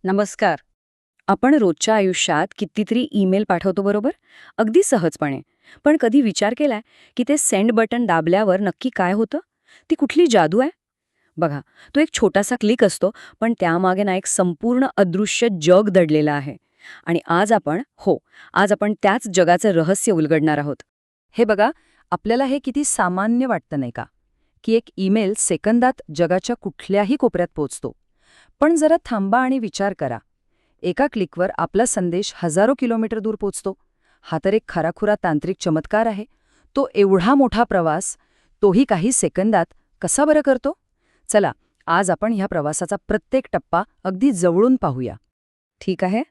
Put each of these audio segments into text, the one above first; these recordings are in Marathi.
नमस्कार. आपण रोजच्या आयुष्यात कितीतरी ईमेल पाठवतो बरोबर? अगदी सहजपणे. पण कधी विचार केलाय की ते सेंड बटन दाबल्यावर नक्की काय होतं? ती कुठली जादू आहे? बघा, तो एक छोटासा क्लिक असतो, पण त्यामागे ना एक संपूर्ण अदृश्य जग दडलेलं आहे. आणि आज आपण त्याच जगाचं रहस्य उलगडणार आहोत. हे बघा, आपल्याला हे किती सामान्य वाटतं नाही का, की एक ईमेल सेकंदात जगाच्या कुठल्याही कोपऱ्यात पोचतो. पण जरा थांबा आणि विचार करा. एका क्लिकवर आपला संदेश हजारो किलोमीटर दूर पोचतो. हा तर एक खराखुरा तांत्रिक चमत्कार आहे. तो एवढा मोठा प्रवास, तोही काही सेकंदात कसा बरं करतो? चला, आज आपण ह्या प्रवासाचा प्रत्येक टप्पा अगदी जवळून पाहूया. ठीक आहे,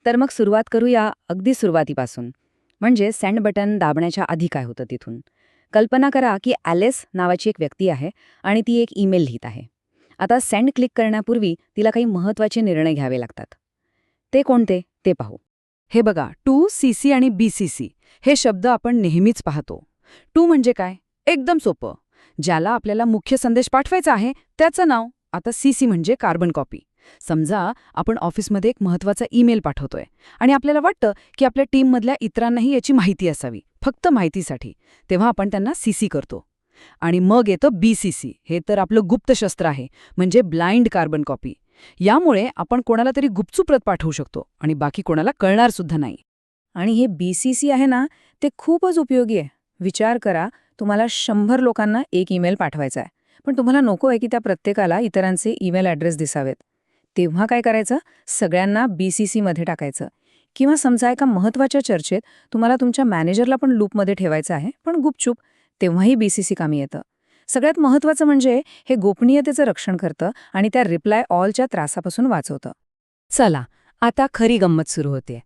तर मग सुरुवात करूया अगदी सुरुवातीपासून. म्हणजे सेंड बटन दाबण्याच्या आधी काय होतं तिथून. कल्पना करा की ॲलिस नावाची एक व्यक्ती आहे आणि ती एक ईमेल लिहित आहे. आता सेंड क्लिक करण्यापूर्वी तिला काही महत्त्वाचे निर्णय घ्यावे लागतात. ते कोणते ते पाहू. हे बघा, टू सीसी आणि बीसीसी हे शब्द आपण नेहमीच पाहतो. टू म्हणजे काय? एकदम सोपं. ज्याला आपल्याला मुख्य संदेश पाठवायचा आहे त्याचं नाव. आता सीसी म्हणजे कार्बन कॉपी. समजा आपण ऑफिसमध्ये एक महत्त्वाचा ईमेल पाठवतोय आणि आपल्याला वाटतं की आपल्या टीममधल्या इतरांनाही याची माहिती असावी, फक्त माहितीसाठी. तेव्हा आपण त्यांना सीसी करतो. आणि मग येतं बीसीसी. हे तर आपलं गुप्त शस्त्र आहे, म्हणजे ब्लाइंड कार्बन कॉपी. यामुळे आपण कोणाला तरी गुपचूप प्रत पाठवू शकतो आणि बाकी कोणाला कळणार सुद्धा नाही. आणि हे BCC आहे ना, ते खूपच उपयोगी आहे. विचार करा, तुम्हाला 100 लोकांना एक ईमेल पाठवायचा आहे. पण तुम्हाला नको आहे की त्या प्रत्येकाला इतरांचे ईमेल ॲड्रेस दिसावेत. तेव्हा काय करायचं? सगळ्यांना BCC मध्ये टाकायचं. किंवा समजा एका महत्त्वाच्या चर्चेत तुम्हाला तुमच्या मॅनेजरला पण लूपमध्ये ठेवायचं आहे, पण गुपचूप, तेव्हाही BCC कामी येतं. सगळ्यात महत्त्वाचं म्हणजे हे गोपनीयतेचं रक्षण करतं आणि त्या रिप्लाय ऑलच्या त्रासापासून वाचवतं. चला, आता खरी गंमत सुरू होते.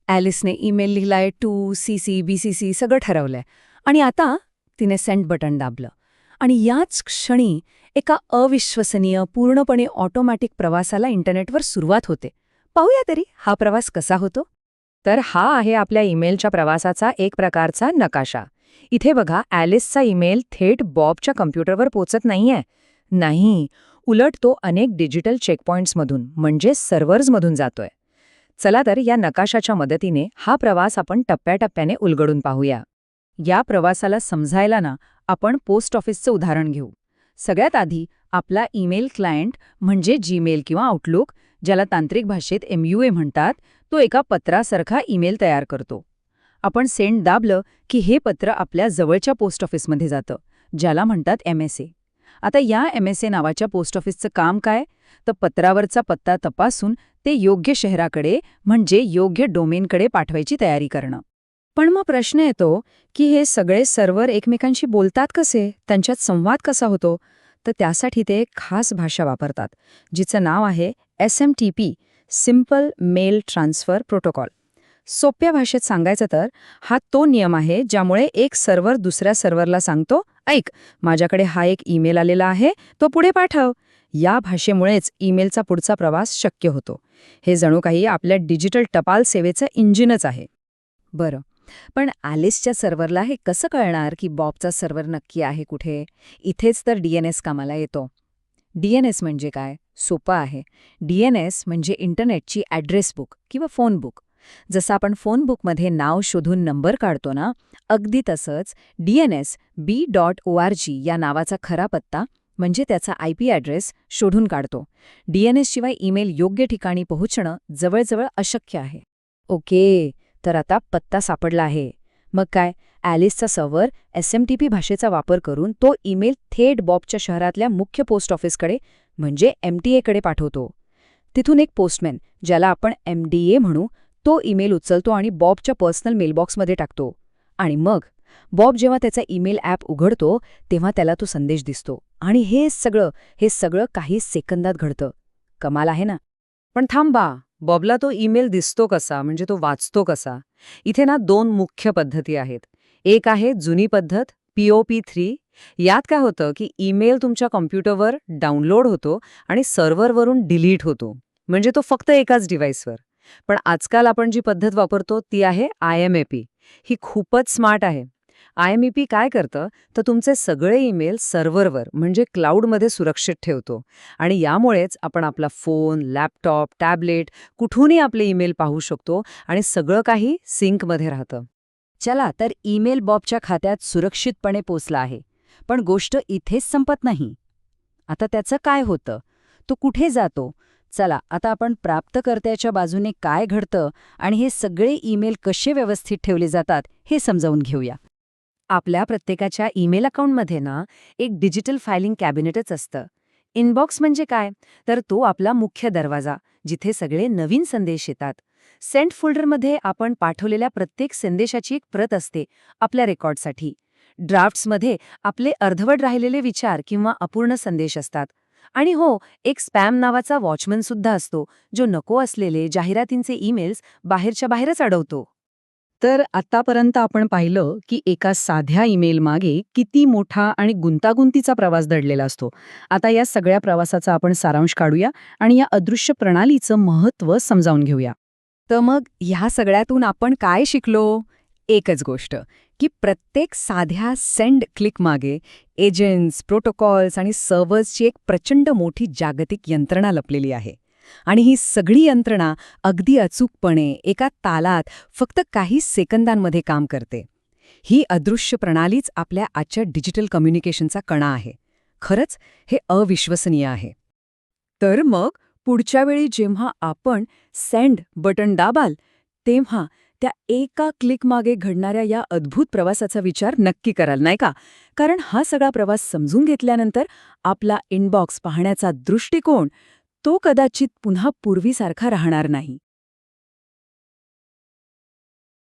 ॲलिसने ईमेल लिहिलाय, टू सीसी बीसीसी सगळं ठरवलंय. आणि आता तिने सेंड बटन दाबलं. आणि याच क्षणी एका अविश्वसनीय, पूर्णपणे ऑटोमॅटिक प्रवासाला इंटरनेटवर सुरुवात होते. पाहूया तरी हा प्रवास कसा होतो. तर हा आहे आपल्या ईमेलच्या प्रवासाचा एक प्रकारचा नकाशा. इथे बघा, ॲलिसचा ईमेल थेट बॉबच्या कम्प्युटरवर पोचत नाहीये. नाही, उलट तो अनेक डिजिटल चेकपॉइंट्समधून म्हणजे सर्व्हर्समधून जातोय. चला तर या नकाशाच्या मदतीने हा प्रवास आपण टप्प्याटप्प्याने उलगडून पाहूया. या प्रवासाला समजायला ना, आपण पोस्ट ऑफिसचं उदाहरण घेऊ. सगळ्यात आधी आपला ईमेल क्लायंट म्हणजे जीमेल किंवा आउटलुक, ज्याला तांत्रिक भाषेत MUA म्हणतात, तो एका पत्रासारखा ईमेल तयार करतो. आपण सेंड दाबलं की हे पत्र आपल्या जवळच्या पोस्ट ऑफिसमध्ये जातं, ज्याला म्हणतात MSA. आता या MSA नावाच्या पोस्ट ऑफिसचं काम काय? तर पत्रावरचा पत्ता तपासून ते योग्य शहराकडे म्हणजे योग्य डोमेनकडे पाठवायची तयारी करणं. पण मग प्रश्न येतो की हे सगळे सर्व्हर एकमेकांशी बोलतात कसे? त्यांच्यात संवाद कसा होतो? तर त्यासाठी ते एक खास भाषा वापरतात, जिचं नाव आहे SMTP, simple mail transfer protocol. सोप्या भाषेत सांगायचं तर हा तो नियम आहे ज्यामुळे एक सर्व्हर दुसऱ्या सर्व्हरला सांगतो, ऐक, माझ्याकडे हा एक ईमेल आलेला आहे, तो पुढे पाठव. या भाषेमुळेच ईमेलचा पुढचा प्रवास शक्य होतो. हे जणू काही आपल्या डिजिटल टपाल सेवेचं इंजिनच आहे. बरं, पण ॲलिसच्या सर्व्हरला हे कसं कळणार की बॉबचा सर्व्हर नक्की आहे कुठे? इथेच तर DNS कामाला येतो. DNS म्हणजे काय? सोपं आहे. DNS म्हणजे इंटरनेटची ॲड्रेस बुक किंवा फोन बुक. जसं आपण फोन बुकमध्ये नाव शोधून नंबर काढतो ना, अगदी तसंच DNS B.org या नावाचा खरा पत्ता म्हणजे त्याचा IP ॲड्रेस शोधून काढतो. DNS शिवाय ईमेल योग्य ठिकाणी पोहोचणं जवळजवळ अशक्य आहे. ओके, तर आता पत्ता सापडला आहे. मग काय? ॲलिसचा सर्व्हर SMTP भाषेचा वापर करून तो ईमेल थेट बॉबच्या शहरातल्या मुख्य पोस्ट ऑफिसकडे म्हणजे MTA कडे पाठवतो. तिथून एक पोस्टमॅन, ज्याला आपण MDA म्हणू, तो ईमेल उचलतो आणि बॉबच्या पर्सनल मेलबॉक्समध्ये टाकतो. आणि मग बॉब जेव्हा त्याचा ईमेल ॲप उघडतो तेव्हा त्याला तो संदेश दिसतो. आणि हे सगळं काही सेकंदात घडतं. कमाल आहे ना? पण थांबा, बॉबला तो ईमेल दिसतो कसा, म्हणजे तो वाचतो कसा? इथे ना 2 मुख्य पद्धती आहेत. एक आहे जुनी पद्धत, POP3. यात काय होतं की ईमेल तुमच्या कॉम्प्युटरवर डाउनलोड होतो आणि सर्व्हरवरून डिलीट होतो, म्हणजे तो फक्त एकाच डिव्हाइसवर. पण आजकाल आपण जी पद्धत वापरतो ती आहे IMAP. ही खूपच स्मार्ट आहे. IMEP काय करतं तर तुमचे सगळे ईमेल सर्व्हरवर म्हणजे क्लाउडमध्ये सुरक्षित ठेवतो आणि यामुळेच आपण आपला फोन, लॅपटॉप, टॅबलेट कुठूनही आपले ईमेल पाहू शकतो आणि सगळं काही सिंकमध्ये राहतं. चला तर ईमेल बॉबच्या खात्यात सुरक्षितपणे पोचला आहे. पण गोष्ट इथेच संपत नाही. आता त्याचं काय होतं? तो कुठे जातो? चला आता आपण प्राप्तकर्त्याच्या बाजूने काय घडतं आणि हे सगळे ईमेल कसे व्यवस्थित ठेवले जातात हे समजावून घेऊया. आपल्या प्रत्येकाच्या ईमेल अकाउंटमध्ये ना एक डिजिटल फायलिंग कॅबिनेटच असतं. इनबॉक्स म्हणजे काय तर तो आपला मुख्य दरवाजा जिथे सगळे नवीन संदेश येतात. सेंट फोल्डरमध्ये आपण पाठवलेल्या प्रत्येक संदेशाची एक प्रत असते आपल्या रेकॉर्डसाठी. ड्राफ्ट्समध्ये आपले अर्धवट राहिलेले विचार किंवा अपूर्ण संदेश असतात. आणि हो, एक स्पॅम नावाचा वॉचमन सुद्धा असतो जो नको असलेले जाहिरातींचे ईमेल्स बाहेरच्या बाहेरच अडवतो. तर आतापर्यंत आपण पाहिलं की एका साध्या ईमेल मागे किती मोठा आणि गुंतागुंतीचा प्रवास दडलेला असतो. आता या सगळ्या प्रवासाचा आपण सारांश काढूया आणि या अदृश्य प्रणालीचं महत्त्व समजावून घेऊया. तर मग ह्या सगळ्यातून आपण काय शिकलो? एकच गोष्ट, की प्रत्येक साध्या सेंड क्लिक मागे एजंट्स, प्रोटोकॉल्स आणि सर्व्हर्सची एक प्रचंड मोठी जागतिक यंत्रणा लपलेली आहे. आणि ही सगळी यंत्रणा अगदी अचूकपणे एका तालात फक्त काही सेकंदांमध्ये काम करते. ही अदृश्य प्रणालीच आपल्या आजच्या डिजिटल कम्युनिकेशनचा कणा आहे. खरंच हे अविश्वसनीय आहे. तर मग पुढच्या वेळी जेव्हा आपण सेंड बटन दाबाल तेव्हा त्या एका क्लिकमागे घडणाऱ्या या अद्भुत प्रवासाचा विचार नक्की कराल, नाही का? कारण हा सगळा प्रवास समजून घेतल्यानंतर आपला इनबॉक्स पाहण्याचा दृष्टिकोन तो कदाचित पुन्हा पूर्वीसारखा राहणार नाही.